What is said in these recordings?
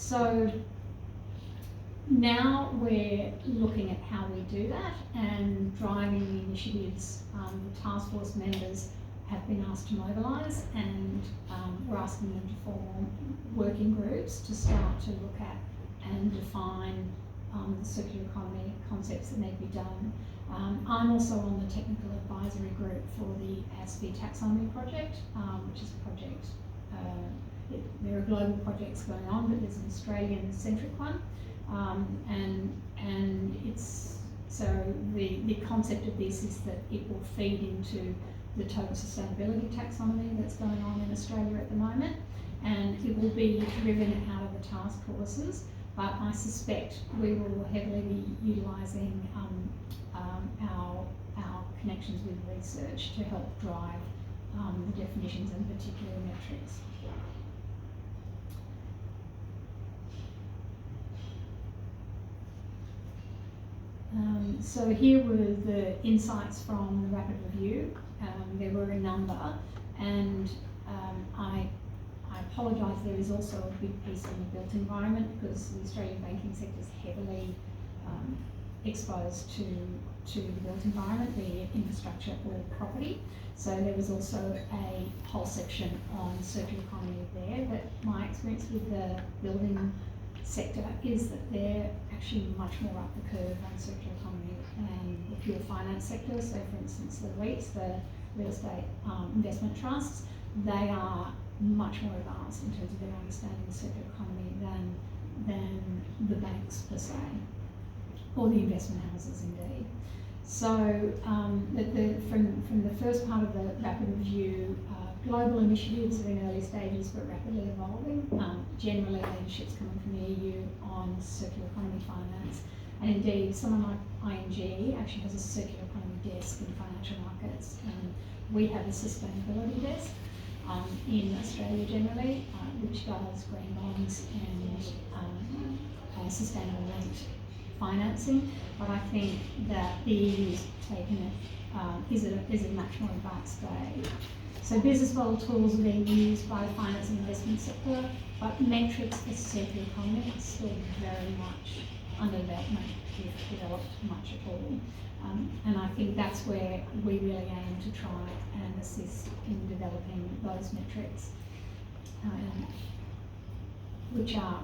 So now we're looking at how we do that and driving the initiatives. The task force members have been asked to mobilise, and we're asking them to form working groups to start to look at and define the circular economy concepts that need to be done. I'm also on the technical advisory group for the ASB taxonomy project, which is a project, there are global projects going on, but there's an Australian-centric one. And it's, so the concept of this is that it will feed into the total sustainability taxonomy that's going on in Australia at the moment, and it will be driven out of the task forces, but I suspect we will heavily be utilising our connections with research to help drive the definitions and particular metrics. So here were the insights from the rapid review. There were a number, and I apologise, there is also a big piece on the built environment, because the Australian banking sector is heavily exposed to the built environment, be it infrastructure or property. So there was also a whole section on circular economy there, but my experience with the building sector is that they're actually much more up the curve on circular economy than the pure finance sector. So for instance, the REITs, the real estate investment trusts, they are much more advanced in terms of their understanding of circular economy than the banks per se, or the investment houses indeed. So from the first part of the rapid review, global initiatives are in early stages but rapidly evolving. Generally, leadership's coming from the EU on circular economy finance, and indeed someone like ING actually has a circular economy desk in financial markets, and we have a sustainability desk in Australia generally, which does green bonds and sustainable linked financing. But I think that the EU's taken it is a much more advanced stage. So business model tools are being used by the finance and investment sector, but metrics for circular economy is still very much under development, if developed much at all. And I think that's where we really aim to try and assist in developing those metrics, which are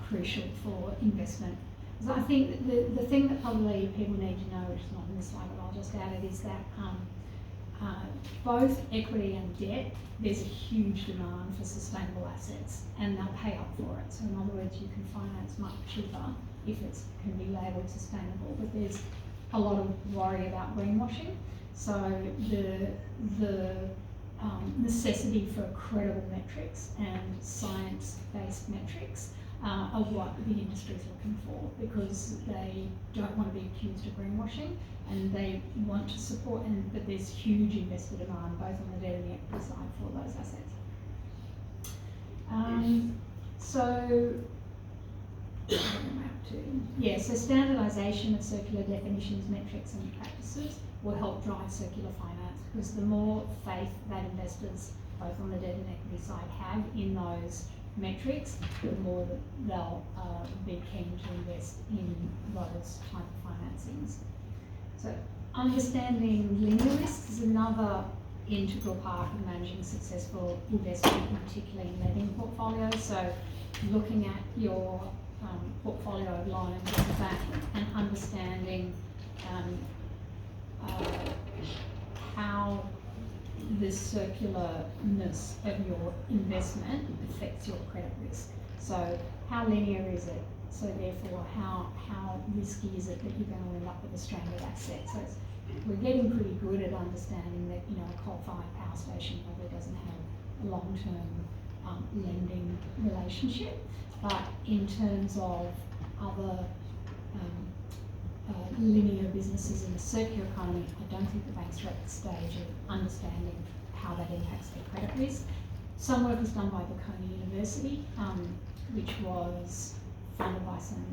crucial for investment. So I think the thing that probably people need to know, which is not in this slide, but I'll just add it, is that both equity and debt, there's a huge demand for sustainable assets, and they'll pay up for it. So in other words, you can finance much cheaper if it can be labelled sustainable, but there's a lot of worry about greenwashing. So the necessity for credible metrics and science-based metrics are what the industry is looking for, because they don't want to be accused of greenwashing, and they want to support, but there's huge investor demand both on the debt and the equity side for those assets. So standardisation of circular definitions, metrics and practices will help drive circular finance, because the more faith that investors both on the debt and equity side have in those metrics, the more that they'll be keen to invest in those type of financings. So understanding linear risks is another integral part of managing successful investment, particularly in lending portfolios. So looking at your portfolio of loans and understanding how the circularness of your investment affects your credit risk. So how linear is it? So therefore, how risky is it that you're going to end up with a stranded asset? So we're getting pretty good at understanding that, you know, a coal-fired power station probably doesn't have a long-term lending relationship. But in terms of other linear businesses in the circular economy, I don't think the banks are at the stage of understanding how that impacts their credit risk. Some work was done by Bocconi University, which was funded by some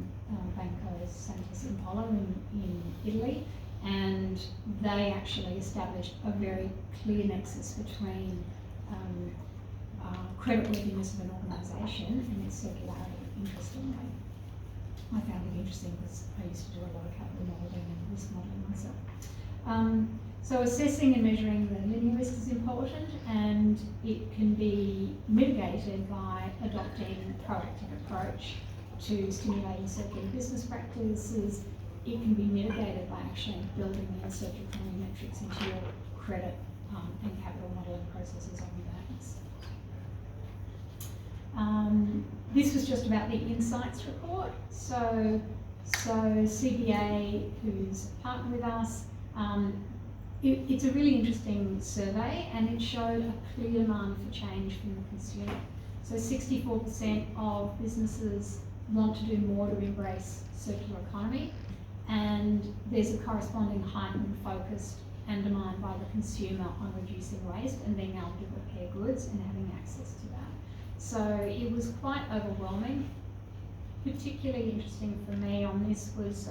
Banco Santos Impolo in Italy, and they actually established a very clear nexus between creditworthiness of an organisation and its circularity interest I found it interesting because I used to do a lot of capital modelling and risk modelling myself. So assessing and measuring the linear risk is important, and it can be mitigated by adopting a proactive approach to stimulating circular business practices. It can be mitigated by actually building in circular economy metrics into your credit and capital modelling processes on banks. This was just about the insights report. So CBA, who's a partner with us, it's a really interesting survey, and it showed a clear demand for change from the consumer. So 64% of businesses want to do more to embrace circular economy, and there's a corresponding heightened focus and demand by the consumer on reducing waste and being able to repair goods and having access to that. So it was quite overwhelming. Particularly interesting for me on this was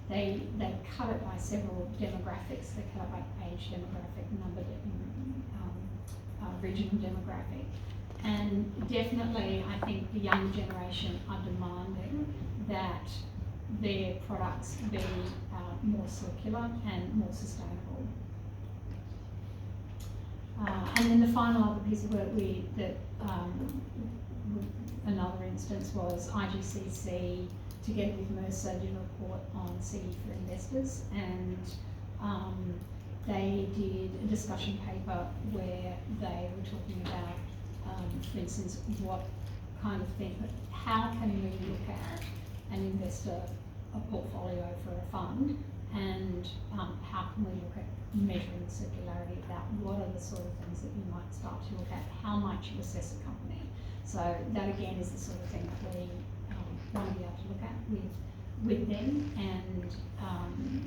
they cut it by several demographics. They cut it by age demographic, number, regional demographic. And definitely I think the younger generation are demanding that their products be more circular and more sustainable. And then the final other piece of work another instance was IGCC together with Mercer did a report on CE for investors, and they did a discussion paper where they were talking about, for instance, what kind of thing, how can we look at an investor, a portfolio for a fund, and how can we look at measuring the circularity of that? What are the sort of things that you might start to look at? How might you assess a company? So that again is the sort of thing that we want to be able to look at with them, and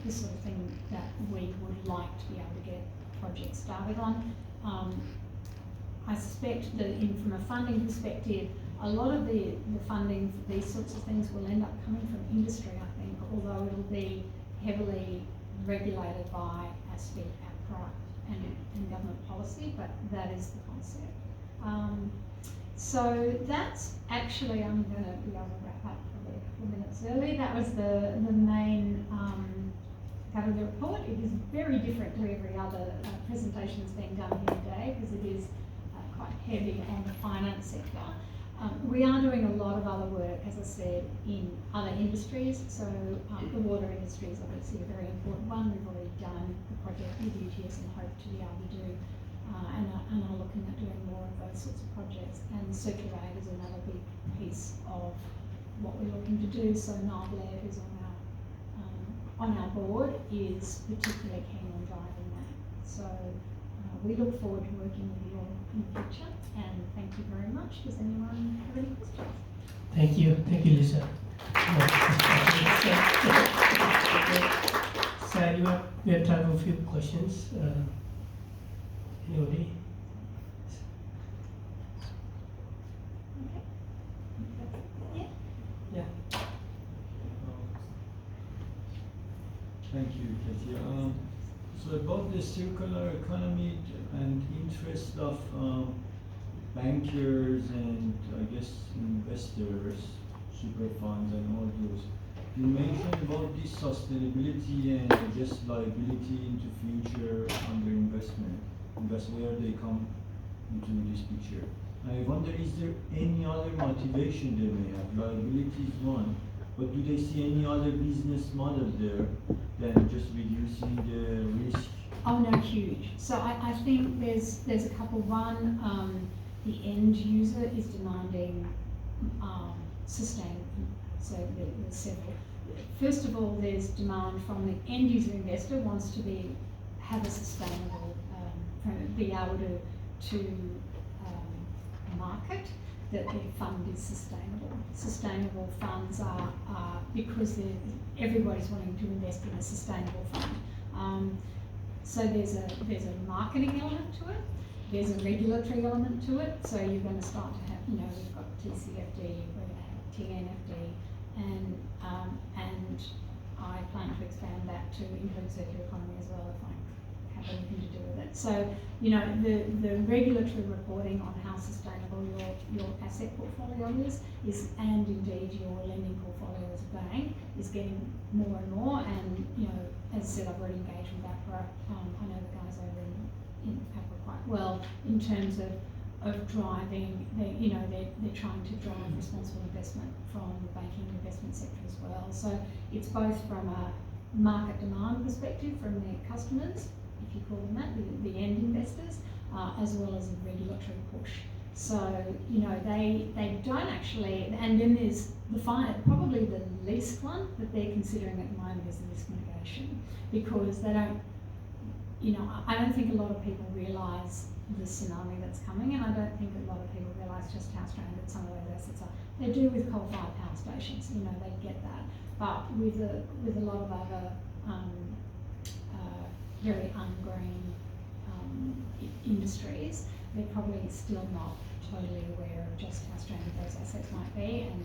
the sort of thing that we would like to be able to get projects started on. I suspect that from a funding perspective, a lot of the funding for these sorts of things will end up coming from industry, I think, although it'll be heavily regulated by ASPE, APRA, and government policy, but that is the concept. So that's actually, I'm going to be able to wrap up probably a couple of minutes early. That was the main part of the report. It is very different to every other presentation that's been done here today, because it is quite heavy on the finance sector. We are doing a lot of other work, as I said, in other industries. So the water industry is obviously a very important one. We've already done the project with UTS and hope to be able to do, and are looking at doing more of those sorts of projects. And circular aid is another big piece of what we're looking to do. So Niall Blair, who's on our board, is particularly keen on driving that. So we look forward to working with you all in the future, and thank you very much. Does anyone have any questions? Thank you, Lisa. So we have time for a few questions. Anybody? Okay. Yeah. Thank you, Katia. So about the circular economy and interest of bankers and I guess investors, super funds and all those, you mentioned about this sustainability and I guess liability into future under investment. That's where they come into this picture. I wonder, is there any other motivation they may have? Liability is one, but do they see any other business model there than just reducing the risk? Oh no, huge. So I think there's a couple. One, the end user is demanding sustainable. So there's several. First of all, there's demand from the end user investor wants to have a sustainable, be able to market that their fund is sustainable. Sustainable funds are because everybody's wanting to invest in a sustainable fund. So there's a marketing element to it. There's a regulatory element to it. So you're going to start to have, we've got TCFD, we're going to have TNFD, and I plan to expand that to include circular economy as well if I have anything to do with it. So, you know, the regulatory reporting on how sustainable your asset portfolio is, and indeed your lending portfolio as a bank is getting more and more. And, you know, as I said, I've already engaged with APRA. I know the guys over in APRA quite well in terms of driving, they're trying to drive responsible investment from the banking and investment sector as well. So it's both from a market demand perspective from their customers, if you call them that, the end investors, as well as a regulatory push. So, you know, they don't actually, and then there's probably the least one that they're considering at the moment is the risk mitigation, because they don't, you know, I don't think a lot of people realise the tsunami that's coming, and I don't think a lot of people realise just how stranded some of those assets are. They do with coal-fired power stations, you know, they get that, but with a lot of other very ungreen industries, they're probably still not totally aware of just how stranded those assets might be, and